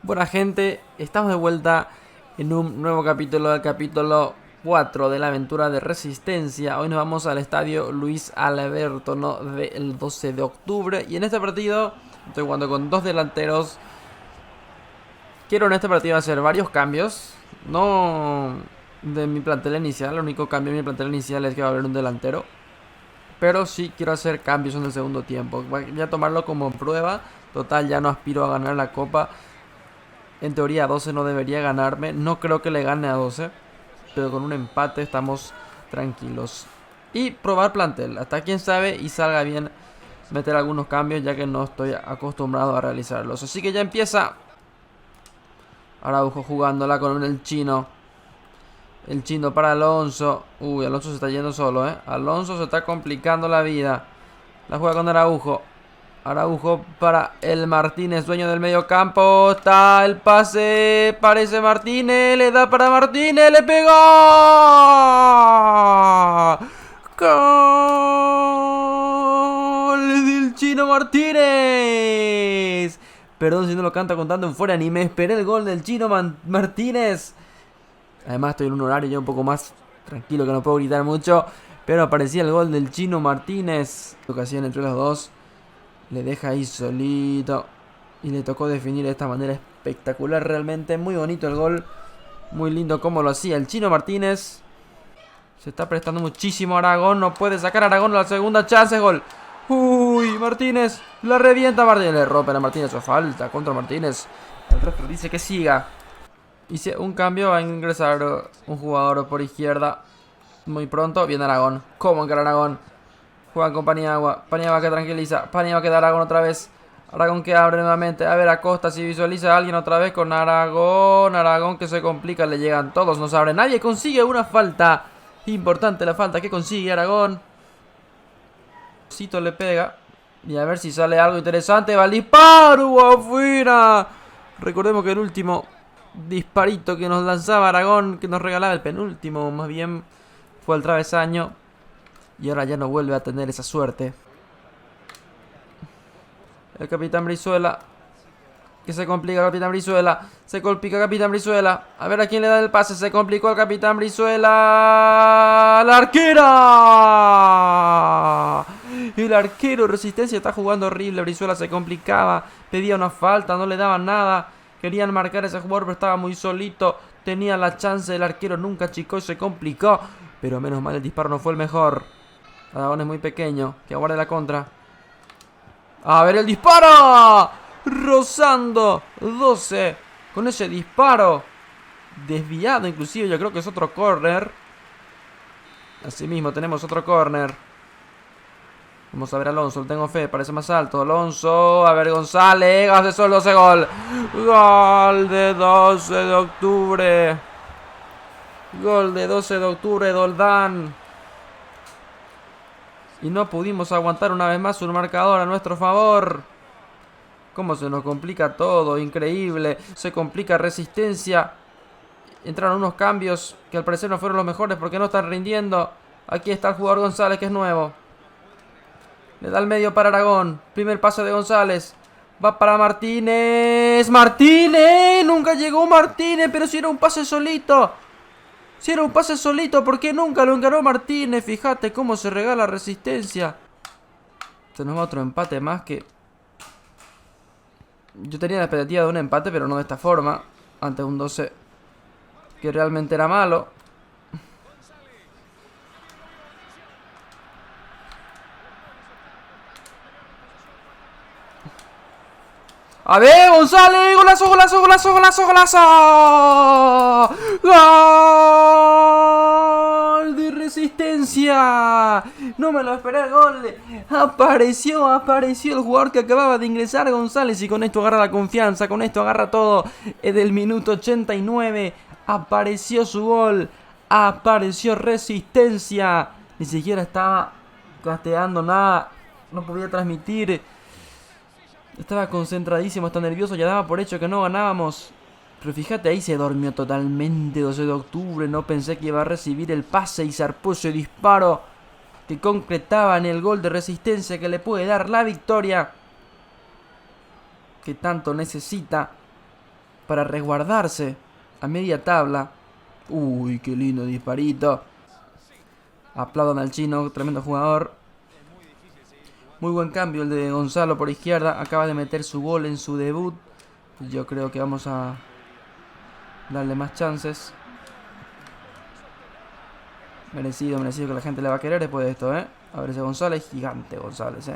Buena gente, estamos de vuelta en un nuevo capítulo, del capítulo 4 de la aventura de Resistencia. Hoy nos vamos al estadio Luis Alberto, ¿no? Del 12 de octubre. Y en este partido estoy jugando con dos delanteros. Quiero en este partido hacer varios cambios. No de mi plantel inicial, el único cambio de mi plantel inicial es que va a haber un delantero. Pero sí quiero hacer cambios en el segundo tiempo. Voy a tomarlo como prueba. Total, ya no aspiro a ganar la copa. En teoría a 12 no debería ganarme. No creo que le gane a 12. Pero con un empate estamos tranquilos. Y probar plantel. Hasta quién sabe y salga bien meter algunos cambios, ya que no estoy acostumbrado a realizarlos. Así que ya empieza Araujo jugándola con el chino. El chino para Alonso. Uy, Alonso se está yendo solo, Alonso se está complicando la vida. La juega con Araujo. Araujo para el Martínez, dueño del medio campo. Está el pase. Parece Martínez. Le da para Martínez. Le pegó. Gol del Chino Martínez. Perdón si no lo canta contando en fuera. Ni me esperé el gol del Chino Martínez. Además estoy en un horario ya un poco más tranquilo, que no puedo gritar mucho. Pero aparecía el gol del Chino Martínez. Ocasión entre los dos. Le deja ahí solito. Y le tocó definir de esta manera espectacular. Realmente muy bonito el gol. Muy lindo como lo hacía el Chino Martínez. Se está prestando muchísimo Aragón. No puede sacar a Aragón la segunda chance. Gol. Uy, Martínez. La revienta Martínez. Le rompe a Martínez. O falta contra Martínez. El referee dice que siga. Hice un cambio. Va a ingresar un jugador por izquierda. Muy pronto. Viene Aragón. ¿Cómo encara Aragón? Juega con Paniagua. Paniagua que tranquiliza. Paniagua que da Aragón otra vez. Aragón que abre nuevamente. A ver, Acosta si visualiza a alguien otra vez con Aragón. Aragón que se complica. Le llegan todos. No se abre nadie. Consigue una falta. Importante la falta que consigue Aragón. Cito le pega. Y a ver si sale algo interesante. Va el disparo. Afuera. Recordemos que el último disparito que nos lanzaba Aragón, que nos regalaba el penúltimo, más bien, fue al travesaño. Y ahora ya no vuelve a tener esa suerte. El Capitán Brizuela. Que se complica Capitán Brizuela. Se complica Capitán Brizuela. A ver a quién le da el pase. Se complicó el Capitán Brizuela. ¡La arquera! El arquero Resistencia está jugando horrible. Brizuela se complicaba. Pedía una falta. No le daban nada. Querían marcar a ese jugador, pero estaba muy solito. Tenía la chance. El arquero nunca achicó y se complicó. Pero menos mal el disparo no fue el mejor. Aragón es muy pequeño. Que aguarde la contra. A ver el disparo. Rozando 12 con ese disparo. Desviado inclusive. Yo creo que es otro córner. Asimismo tenemos otro córner. Vamos a ver Alonso. Tengo fe. Parece más alto. Alonso. A ver González. Hace solo 12 gol. Gol de 12 de octubre. Gol de 12 de octubre. Doldán. Y no pudimos aguantar una vez más un marcador a nuestro favor. Cómo se nos complica todo, increíble. Se complica Resistencia. Entraron unos cambios que al parecer no fueron los mejores porque no están rindiendo. Aquí está el jugador González, que es nuevo. Le da el medio para Aragón. Primer pase de González. Va para Martínez. ¡Martínez! Nunca llegó Martínez, pero si era un pase solito. Si era un pase solito, ¿por qué nunca lo encaró Martínez? Fíjate cómo se regala Resistencia. Se nos va otro empate más que... Yo tenía la expectativa de un empate, pero no de esta forma. Ante un 12 que realmente era malo. A ver, González, golazo, golazo, golazo, golazo, golazo. Gol de Resistencia. No me lo esperé el gol. Apareció el jugador que acababa de ingresar, González. Y con esto agarra la confianza, con esto agarra todo. Es del minuto 89. Apareció su gol. Apareció Resistencia. Ni siquiera estaba casteando nada. No podía transmitir. Estaba concentradísimo, está nervioso, ya daba por hecho que no ganábamos. Pero fíjate, ahí se durmió totalmente. 12 de octubre, no pensé que iba a recibir el pase y zarpó ese disparo que concretaba en el gol de Resistencia que le puede dar la victoria que tanto necesita. para resguardarse a media tabla. Uy, qué lindo disparito. Aplaudan al chino, tremendo jugador. Muy buen cambio el de Gonzalo por izquierda. Acaba de meter su gol en su debut. Yo creo que vamos a darle más chances. Merecido que la gente le va a querer después de esto, A ver ese González, gigante González,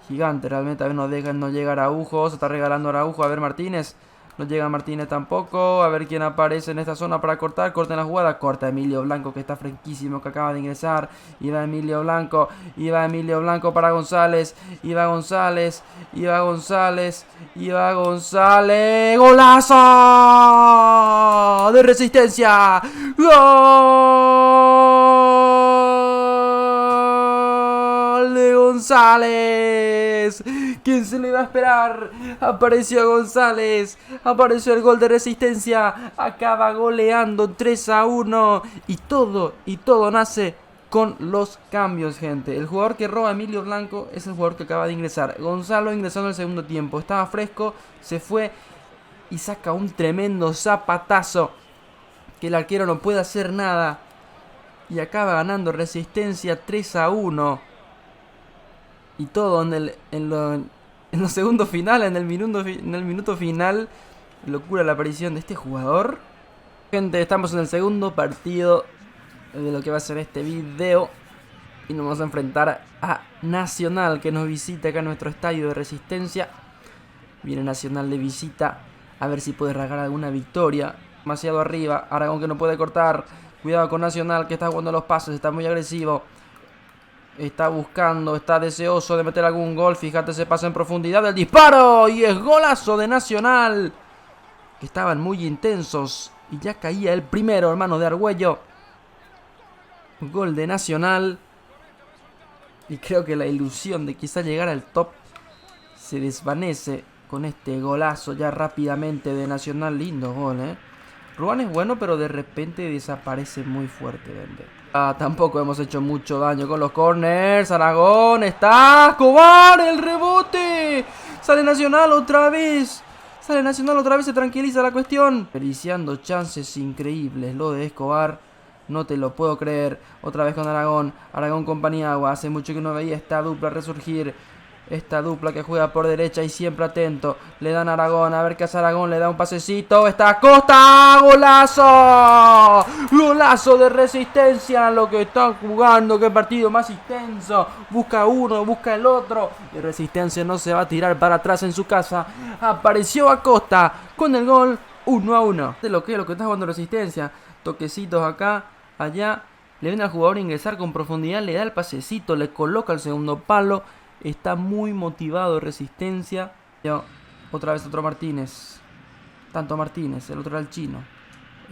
Gigante, realmente. A ver, no dejan no llegar a Araujo. Se está regalando Araujo. A ver, Martínez. No llega Martínez tampoco. A ver quién aparece en esta zona para cortar. Corta en la jugada. Corta Emilio Blanco, que está fresquísimo, que acaba de ingresar. Iba Emilio Blanco. Iba Emilio Blanco para González. Iba González. Iba González. Iba González. ¡Golazo! De Resistencia. ¡Gol de González! ¿Quién se le iba a esperar? Apareció González. Apareció el gol de Resistencia. Acaba goleando 3-1. Y todo nace con los cambios, gente. El jugador que roba a Emilio Blanco es el jugador que acaba de ingresar. Gonzalo ingresando en el segundo tiempo. Estaba fresco, se fue y saca un tremendo zapatazo que el arquero no puede hacer nada. Y acaba ganando Resistencia 3-1. Y todo en los segundos finales, en el minuto final. Locura la aparición de este jugador. Gente, estamos en el segundo partido de lo que va a ser este video. Y nos vamos a enfrentar a Nacional, que nos visita acá en nuestro estadio de Resistencia. Viene Nacional de visita. A ver si puede rasgar alguna victoria. Demasiado arriba. Aragón, que no puede cortar. Cuidado con Nacional, que está jugando los pases. Está muy agresivo. Está buscando, está deseoso de meter algún gol. Fíjate, se pasa en profundidad el disparo. Y es golazo de Nacional. Que estaban muy intensos. Y ya caía el primero, hermano, de Argüello. Gol de Nacional. Y creo que la ilusión de quizá llegar al top se desvanece con este golazo ya rápidamente de Nacional. Lindo gol, Ruan es bueno, pero de repente desaparece muy fuertemente. Tampoco hemos hecho mucho daño con los corners. Aragón está. Escobar, el rebote. Sale Nacional otra vez. Se tranquiliza la cuestión. Desperdiciando chances increíbles lo de Escobar. No te lo puedo creer. Otra vez con Aragón. Aragón con Paniagua. Hace mucho que no veía esta dupla resurgir. Esta dupla que juega por derecha y siempre atento. Le dan a Aragón. A ver qué hace Aragón. Le da un pasecito. Está Acosta. ¡Golazo! ¡Golazo de Resistencia! Lo que están jugando. Qué partido más intenso. Busca uno, busca el otro. Y Resistencia no se va a tirar para atrás en su casa. Apareció Acosta con el gol 1-1. De lo que está jugando Resistencia. Toquecitos acá, allá. Le ven al jugador ingresar con profundidad. Le da el pasecito. Le coloca el segundo palo. Está muy motivado Resistencia. Otra vez otro Martínez. Tanto Martínez, el otro era el chino.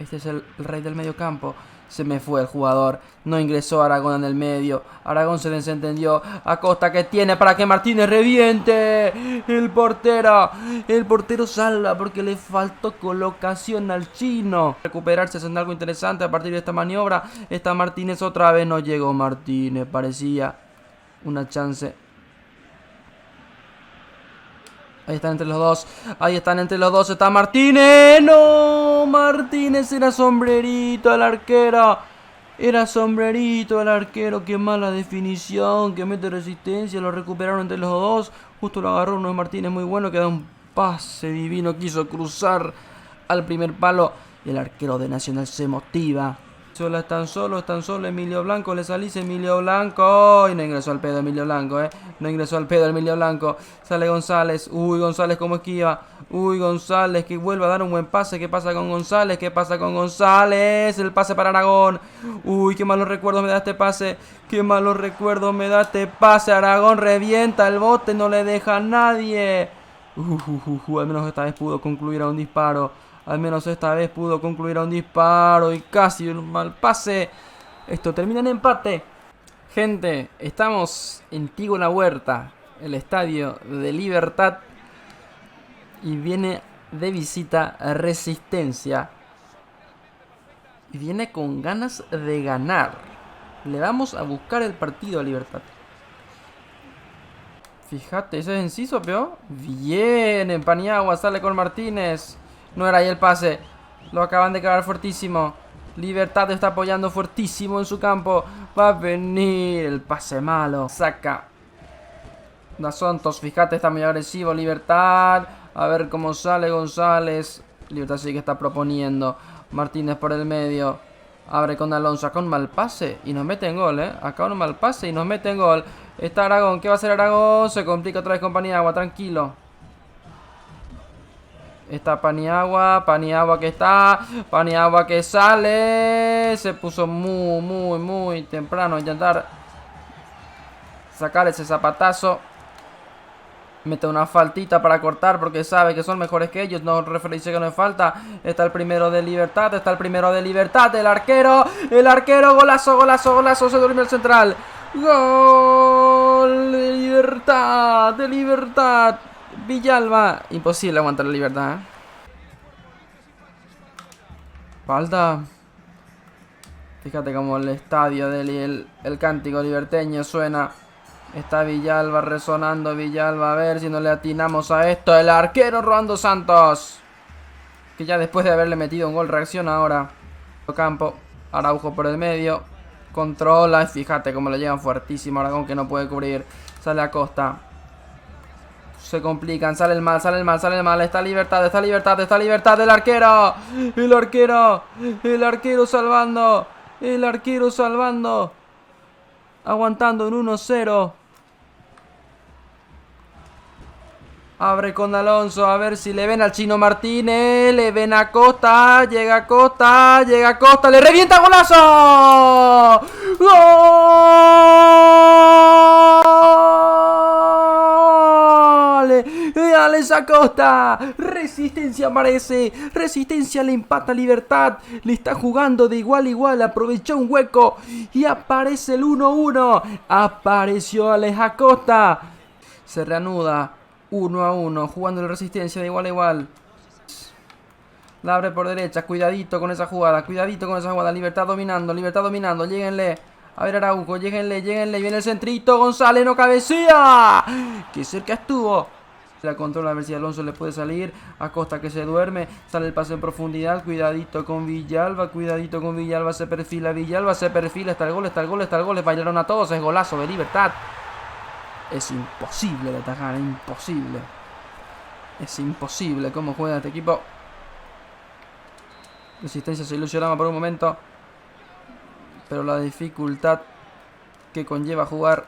Este es el rey del medio campo. Se me fue el jugador. No ingresó Aragón en el medio. Aragón se desentendió. Acosta, que tiene para que Martínez reviente. El portero salva porque le faltó colocación al chino. Recuperarse haciendo algo interesante a partir de esta maniobra. Está Martínez otra vez. No llegó Martínez. Parecía una chance. Ahí están entre los dos. Está Martínez. ¡No! Martínez era sombrerito el arquero. Qué mala definición. Que mete Resistencia. Lo recuperaron entre los dos. Justo lo agarró uno de Martínez muy bueno. Que da un pase divino. Quiso cruzar al primer palo. Y el arquero de Nacional se motiva. Están solo Emilio Blanco, le salís Emilio Blanco. Y no ingresó al pedo Emilio Blanco, Sale González. Uy, González como esquiva. Uy, González que vuelve a dar un buen pase. ¿Qué pasa con González? El pase para Aragón. Uy, qué malos recuerdos me da este pase. Aragón revienta el bote, no le deja a nadie. Al menos esta vez pudo concluir a un disparo. Y casi un mal pase. Esto termina en empate. Gente, estamos en Tigo La Huerta, el estadio de Libertad. Y viene de visita a Resistencia. Y viene con ganas de ganar. Le vamos a buscar el partido a Libertad. Fíjate, ese es enciso, peor. Bien, en Paniagua sale con Martínez. No era ahí el pase. Lo acaban de cagar fuertísimo. Libertad está apoyando fuertísimo en su campo. Va a venir el pase malo. Saca. Da Santos, fíjate, está muy agresivo. Libertad. A ver cómo sale González. Libertad sí que está proponiendo. Martínez por el medio. Abre con Alonso. Acá un mal pase y nos meten gol, Acá un mal pase y nos meten gol. Está Aragón. ¿Qué va a hacer Aragón? Se complica otra vez con Paniagua. Tranquilo. Está Paniagua. Paniagua que está. Paniagua que sale. Se puso muy temprano a intentar sacar ese zapatazo. Mete una faltita para cortar porque sabe que son mejores que ellos. No, referee dice que no es falta. Está el primero de Libertad. Está el primero de Libertad. El arquero. El arquero. Golazo, golazo, golazo. Se durmió el central. Gol de Libertad. De Libertad. Villalba. Imposible aguantar la Libertad, Falta. Fíjate como el estadio el cántico liberteño suena. Está Villalba resonando. Villalba, a ver si no le atinamos a esto. El arquero Rolando Santos, que ya después de haberle metido un gol reacciona ahora. Campo. Araujo por el medio. Controla. Fíjate cómo le llegan fuertísimo. Aragón que no puede cubrir. Sale Acosta. Se complican. Sale el mal, sale el mal, sale el mal. Está Libertad, está Libertad, está Libertad. El arquero. El arquero. El arquero salvando. El arquero salvando. Aguantando en 1-0. Abre con Alonso, a ver si le ven al Chino Martínez. Le ven a Costa. Llega Costa. Llega Costa. ¡Le revienta! ¡Golazo! ¡Gol! De Alex Acosta. Resistencia aparece. Resistencia le empata a Libertad. Le está jugando de igual a igual. Aprovechó un hueco. Y aparece el 1-1. Apareció Alex Acosta. Se reanuda. 1-1, jugando la Resistencia de igual a igual. La abre por derecha, cuidadito con esa jugada. Cuidadito con esa jugada, Libertad dominando. Lléguenle. A ver Araujo, lléguenle. Viene el centrito, González no cabecea. Qué cerca estuvo. La controla a ver si Alonso le puede salir. Acosta que se duerme. Sale el pase en profundidad. Cuidadito con Villalba. Se perfila. Está el gol. Les bailaron a todos. Es golazo de Libertad. Es imposible de atajar, imposible. Es imposible cómo juega este equipo. Resistencia se ilusionaba por un momento, pero la dificultad que conlleva jugar.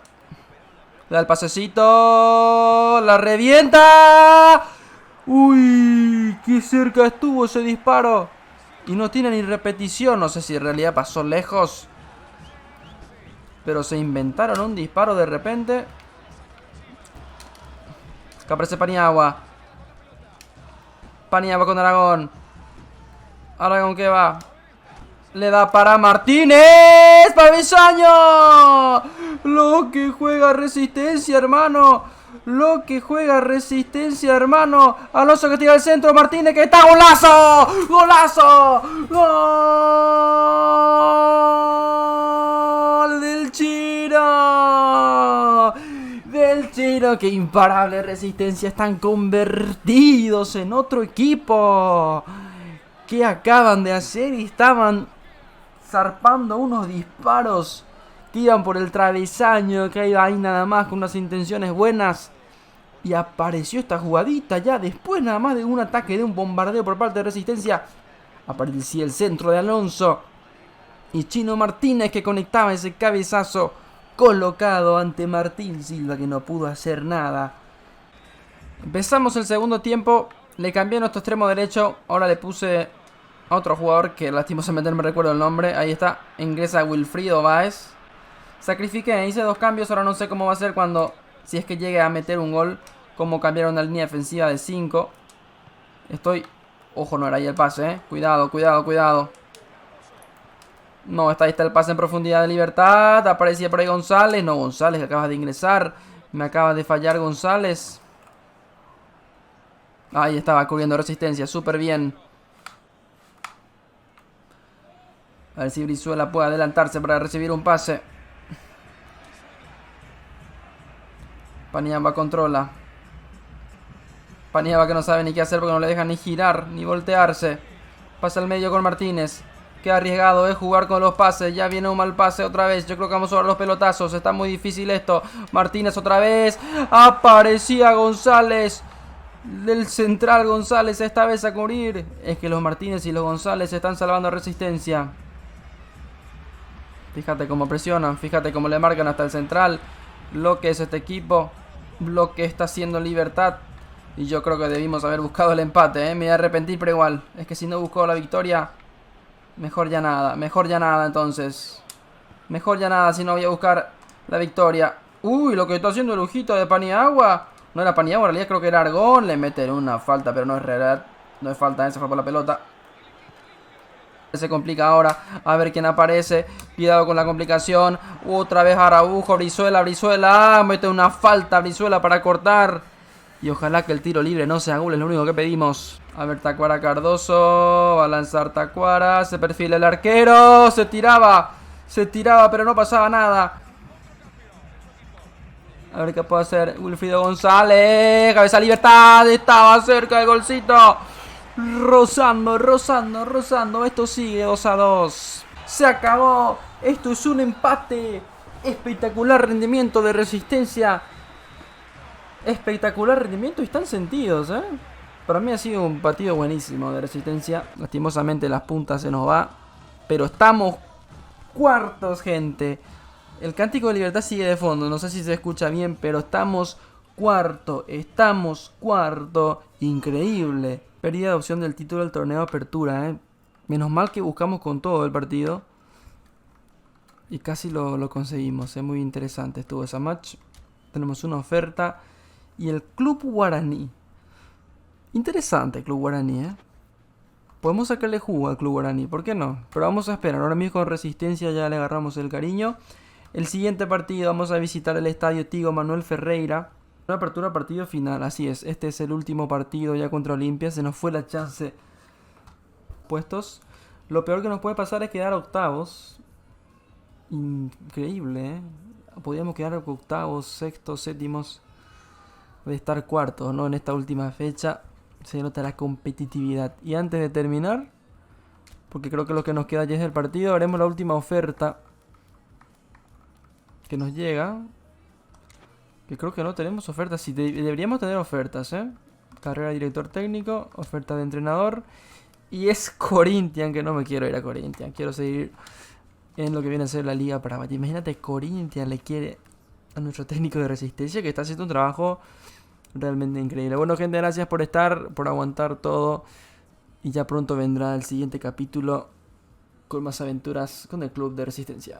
Le da el pasecito. La revienta. Uy, qué cerca estuvo ese disparo. Y no tiene ni repetición. No sé si en realidad pasó lejos, pero se inventaron un disparo de repente. Que aparece Paniagua. Paniagua con Aragón. Aragón que va. Le da para Martínez. ¡Pavisaño! Lo que juega Resistencia, hermano. Alonso que tira al centro. Martínez que está. ¡Golazo! ¡Gol del Chino! ¡Qué imparable Resistencia! Están convertidos en otro equipo. ¿Qué acaban de hacer? Y estaban zarpando unos disparos que iban por el travesaño, que iba ahí nada más con unas intenciones buenas. Y apareció esta jugadita ya después nada más de un ataque, de un bombardeo por parte de Resistencia. Aparecía el centro de Alonso. Y Chino Martínez que conectaba ese cabezazo colocado ante Martín Silva, que no pudo hacer nada. Empezamos el segundo tiempo. Le cambié nuestro extremo derecho. Ahora le puse a otro jugador que lastimosamente no me recuerdo el nombre. Ahí está. Ingresa Wilfrido Báez. Sacrifiqué, hice 2 cambios. Ahora no sé cómo va a ser cuando, si es que llegue a meter un gol, cómo cambiar una línea defensiva de 5. Ojo, no era ahí el pase, Cuidado. No, ahí está el pase en profundidad de Libertad. Aparecía por ahí González. No, González que acaba de ingresar. Me acaba de fallar González. Ahí estaba cubriendo Resistencia. Súper bien. A ver si Brizuela puede adelantarse para recibir un pase. Paniagua controla. Paniagua que no sabe ni qué hacer porque no le deja ni girar, ni voltearse. Pasa al medio con Martínez. Qué arriesgado es jugar con los pases. Ya viene un mal pase otra vez. Yo creo que vamos a ver los pelotazos. Está muy difícil esto. Martínez otra vez. Aparecía González. Del central González esta vez a cubrir. Es que los Martínez y los González están salvando a Resistencia. Fíjate cómo presionan. Fíjate cómo le marcan hasta el central. Lo que es este equipo. Lo que está haciendo Libertad. Y yo creo que debimos haber buscado el empate, ¿eh? Me voy a arrepentir, pero igual. Es que si no busco la victoria, mejor ya nada entonces. Mejor ya nada si no voy a buscar la victoria. Uy, lo que está haciendo el ojito de Paniagua. No era Paniagua, en realidad creo que era Argón. Le meten una falta, pero no es realidad. No es falta, se fue por la pelota. Se complica ahora. A ver quién aparece. Cuidado con la complicación. Otra vez Araujo, Brizuela. Mete una falta Brizuela para cortar. Y ojalá que el tiro libre no sea gol, es lo único que pedimos. A ver, Tacuara Cardoso. Va a lanzar Tacuara. Se perfila el arquero. Se tiraba, pero no pasaba nada. A ver qué puede hacer Wilfrido González. Cabeza Libertad. Estaba cerca del golcito. Rozando. Esto sigue 2-2. Se acabó. Esto es un empate. Espectacular rendimiento de Resistencia. Espectacular rendimiento y están sentidos, ¿eh? Para mí ha sido un partido buenísimo de Resistencia. Lastimosamente las puntas se nos va. Pero estamos cuartos, gente. El cántico de Libertad sigue de fondo. No sé si se escucha bien, pero estamos cuarto. Increíble. Pérdida de opción del título del torneo de apertura, ¿eh? Menos mal que buscamos con todo el partido. Y casi lo conseguimos, ¿eh? Muy interesante estuvo esa match. Tenemos una oferta. Y el Club Guaraní. Interesante el Club Guaraní, ¿eh? Podemos sacarle jugo al Club Guaraní, ¿por qué no? Pero vamos a esperar. Ahora mismo con Resistencia ya le agarramos el cariño. El siguiente partido vamos a visitar el estadio Tigo Manuel Ferreira. Una apertura partido final, así es. Este es el último partido ya contra Olimpia. Se nos fue la chance. Puestos. Lo peor que nos puede pasar es quedar octavos. Increíble, ¿eh? Podríamos quedar octavos, sextos, séptimos. De estar cuartos, ¿no? En esta última fecha se nota la competitividad. Y antes de terminar, porque creo que lo que nos queda ya es el partido, haremos la última oferta que nos llega. Que creo que no tenemos ofertas. Sí, deberíamos tener ofertas, ¿eh? Carrera de director técnico, oferta de entrenador. Y es Corinthians, que no me quiero ir a Corinthians. Quiero seguir en lo que viene a ser la Liga Paraguay. Imagínate, Corinthians le quiere a nuestro técnico de Resistencia, que está haciendo un trabajo realmente increíble. Bueno, gente, gracias por estar, por aguantar todo. Y ya pronto vendrá el siguiente capítulo con más aventuras con el Club de Resistencia.